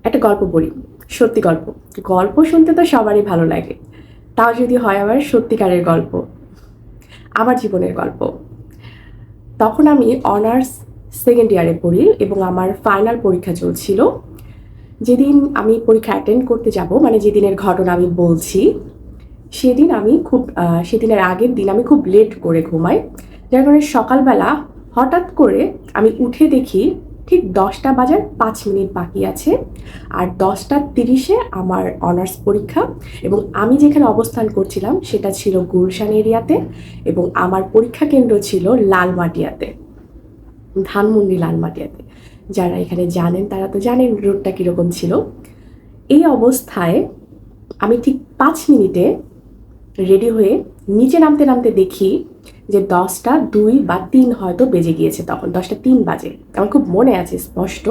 একটা গল্প বলি, সত্যি গল্প। গল্প শুনতে তো সবারই ভালো লাগে, তাও যদি হয় আবার সত্যিকারের গল্প, আমার জীবনের গল্প। তখন আমি অনার্স সেকেন্ড ইয়ারে পড়ি এবং আমার ফাইনাল পরীক্ষা চলছিল। যেদিন আমি পরীক্ষা অ্যাটেন্ড করতে যাব, মানে যেদিনের ঘটনা আমি বলছি, সেদিনের আগের দিন আমি খুব লেট করে ঘুমাই, যার কারণে সকালবেলা হঠাৎ করে আমি উঠে দেখি ঠিক 10টা বাজার 5 মিনিট বাকি আছে, আর 10টা 30-এ আমার অনার্স পরীক্ষা। এবং আমি যেখানে অবস্থান করছিলাম সেটা ছিল গুলশান এরিয়াতে, এবং আমার পরীক্ষা কেন্দ্র ছিল লালমাটিয়াতে, ধানমন্ডি লালমাটিয়াতে। যারা এখানে জানেন তারা তো জানেন রুটটা কীরকম ছিল। এই অবস্থায় আমি ঠিক 5 মিনিটে রেডি হয়ে নিচে নামতে নামতে দেখি যে 10টা 2 বা 3 হয়তো বেজে গিয়েছে। তখন 10টা 3 বাজে, আমার খুব মনে আছে স্পষ্ট।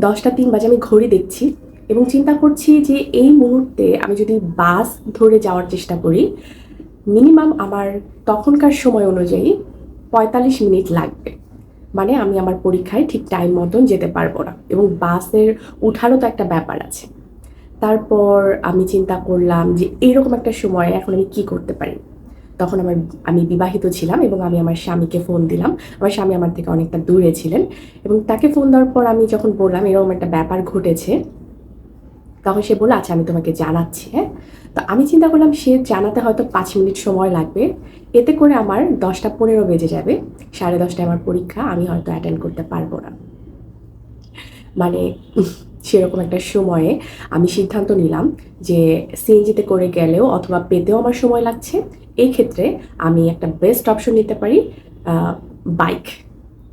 10টা 3 বাজে আমি ঘড়ি দেখছি এবং চিন্তা করছি যে এই মুহূর্তে আমি যদি বাস ধরে যাওয়ার চেষ্টা করি, মিনিমাম আমার তখনকার সময় অনুযায়ী 45 মিনিট লাগবে। মানে আমি আমার পরীক্ষায় ঠিক টাইম মতন যেতে পারবো না, এবং বাসের উঠারও তো একটা ব্যাপার আছে। তারপর আমি চিন্তা করলাম যে এইরকম একটা সময়ে এখন আমি কি করতে পারি। তখন আমি বিবাহিত ছিলাম এবং আমি আমার স্বামীকে ফোন দিলাম। আমার স্বামী আমার থেকে অনেকটা দূরে ছিলেন, এবং তাকে ফোন দেওয়ার পর আমি যখন বললাম এরকম একটা ব্যাপার ঘটেছে, তখন সে বলল আচ্ছা আমি তোমাকে জানাচ্ছি। হ্যাঁ, তো আমি চিন্তা করলাম সে জানাতে হয়তো 5 মিনিট সময় লাগবে, এতে করে আমার 10টা 15 বেজে যাবে, 10:30টায় আমার পরীক্ষা, আমি হয়তো অ্যাটেন্ড করতে পারবো না। মানে সেরকম একটা সময়ে আমি সিদ্ধান্ত নিলাম যে সিএনজিতে করে গেলেও অথবা পেতেও আমার সময় লাগছে, এই ক্ষেত্রে আমি একটা বেস্ট অপশন নিতে পারি, বাইক।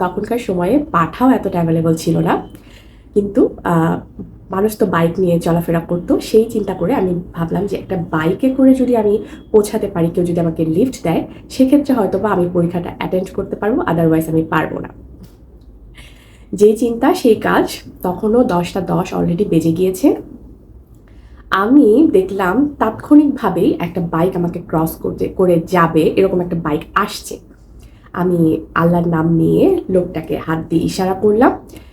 তখনকার সময়ে পাঠাও এতটা অ্যাভেলেবল ছিল না, কিন্তু মানুষ তো বাইক নিয়ে চলাফেরা করতো, সেই চিন্তা করে আমি ভাবলাম যে একটা বাইকে করে যদি আমি পৌঁছাতে পারি, কেউ যদি আমাকে লিফট দেয়, সেক্ষেত্রে হয়তো বা আমি পরীক্ষাটা অ্যাটেন্ড করতে পারবো, আদারওয়াইজ আমি পারবো না। যেই চিন্তা সেই কাজ। তখনও 10টা 10 অলরেডি বেজে গিয়েছে। আমি দেখলাম তাৎক্ষণিকভাবেই একটা বাইক আমাকে ক্রস করে যাবে, এরকম একটা বাইক আসছে। আমি আল্লাহর নাম নিয়ে লোকটাকে হাত দিয়ে ইশারা করলাম,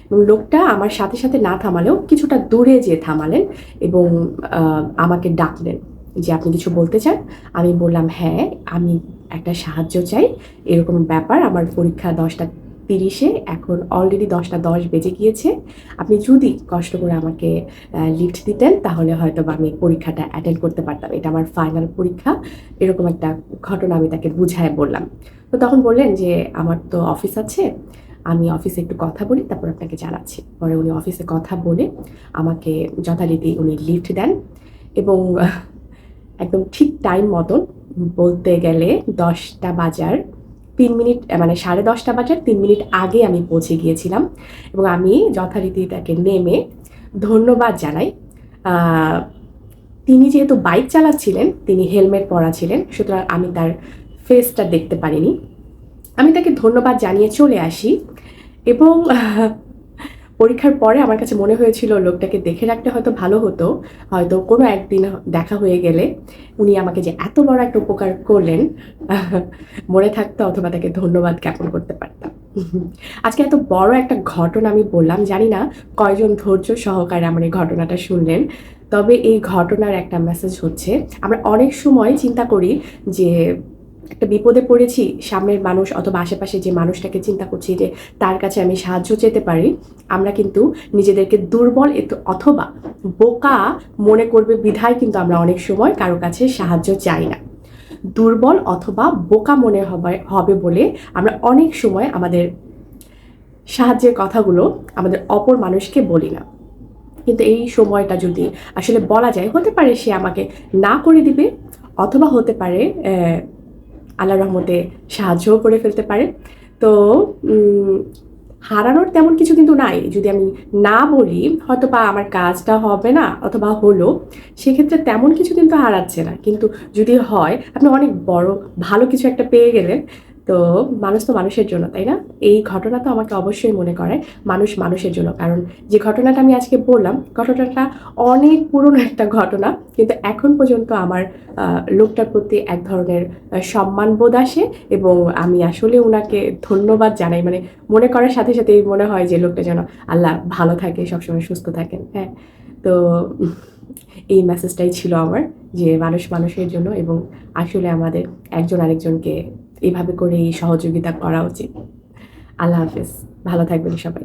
এবং লোকটা আমার সাথে সাথে না থামালেও কিছুটা দূরে যেয়ে থামালেন এবং আমাকে ডাকলেন যে আপনি কিছু বলতে চান। আমি বললাম হ্যাঁ, আমি একটা সাহায্য চাই, এরকম ব্যাপার, আমার পরীক্ষা 10টা 30-এ, এখন অলরেডি 10টা 10 বেজে গিয়েছে। আপনি যদি কষ্ট করে আমাকে লিফট দিতেন তাহলে হয়তো বা আমি পরীক্ষাটা অ্যাটেন্ড করতে পারতাম, এটা আমার ফাইনাল পরীক্ষা। এরকম একটা ঘটনা আমি তাকে বুঝায় বললাম। তো তখন বললেন যে আমার তো অফিস আছে, আমি অফিসে একটু কথা বলি, তারপর আপনাকে জানাচ্ছি। পরে উনি অফিসে কথা বলে আমাকে যথারীতি উনি লিফট দেন, এবং একদম ঠিক টাইম মতন, বলতে গেলে 10টা বাজার 3 মিনিট, মানে 10:30 বাজার 3 মিনিট আগে আমি পৌঁছে গিয়েছিলাম। এবং আমি যথারীতি তাকে নেমে ধন্যবাদ জানাই। তিনি যেহেতু বাইক চালাচ্ছিলেন, তিনি হেলমেট পরা ছিলেন, সুতরাং আমি তার ফেসটা দেখতে পারিনি। আমি তাকে ধন্যবাদ জানিয়ে চলে আসি, এবং পরীক্ষার পরে আমার কাছে মনে হয়েছিল লোকটাকে দেখে রাখতে হয়তো ভালো হতো, হয়তো কোনো একদিন দেখা হয়ে গেলে উনি আমাকে যে এত বড় একটা উপকার করলেন মনে থাকতো, অথবা তাকে ধন্যবাদ জ্ঞাপন করতে পারতাম। আজকে এত বড় একটা ঘটনা আমি বললাম, জানি না কয়জন ধৈর্য সহকারে আমার এই ঘটনাটা শুনলেন। তবে এই ঘটনার একটা মেসেজ হচ্ছে, আমরা অনেক সময় চিন্তা করি যে একটা বিপদে পড়েছি, সামনের মানুষ অথবা আশেপাশে যে মানুষটাকে চিন্তা করছি যে তার কাছে আমি সাহায্য চেতে পারি, আমরা কিন্তু নিজেদেরকে দুর্বল অথবা বোকা মনে করবে বিধায় কিন্তু আমরা অনেক সময় কারো কাছে সাহায্য চাই না। দুর্বল অথবা বোকা মনে হবে বলে আমরা অনেক সময় আমাদের সাহায্যের কথাগুলো আমাদের অপর মানুষকে বলি না। কিন্তু এই সময়টা যদি আসলে বলা যায়, হতে পারে সে আমাকে না করে দিবে, অথবা হতে পারে আল্লাহর রহমতে সাহায্যও করে ফেলতে পারে। তো হারানোর তেমন কিছু কিন্তু নাই। যদি আমি না বলি হয়তো বা আমার কাজটা হবে না, অথবা হলো, সেক্ষেত্রে তেমন কিছু কিন্তু হারাচ্ছে না। কিন্তু যদি হয় আপনি অনেক বড় ভালো কিছু একটা পেয়ে গেলেন, তো মানুষ তো মানুষের জন্য, তাই না? এই ঘটনা তো আমাকে অবশ্যই মনে করায় মানুষ মানুষের জন্য। কারণ যে ঘটনাটা আমি আজকে বললাম, ঘটনাটা অনেক পুরনো একটা ঘটনা, কিন্তু এখন পর্যন্ত আমার লোকটার প্রতি এক ধরনের সম্মানবোধ আসে এবং আমি আসলে ওনাকে ধন্যবাদ জানাই। মানে মনে করার সাথে সাথেই মনে হয় যে লোকটা যেন আল্লাহ ভালো থাকে, সবসময় সুস্থ থাকেন। হ্যাঁ, তো এই মেসেজটাই ছিল আমার, যে মানুষ মানুষের জন্য এবং আসলে আমাদের একজন আরেকজনকে এভাবে করেই সহযোগিতা করা উচিত। আল্লাহ হাফেজ, ভালো থাকবেন সবাই।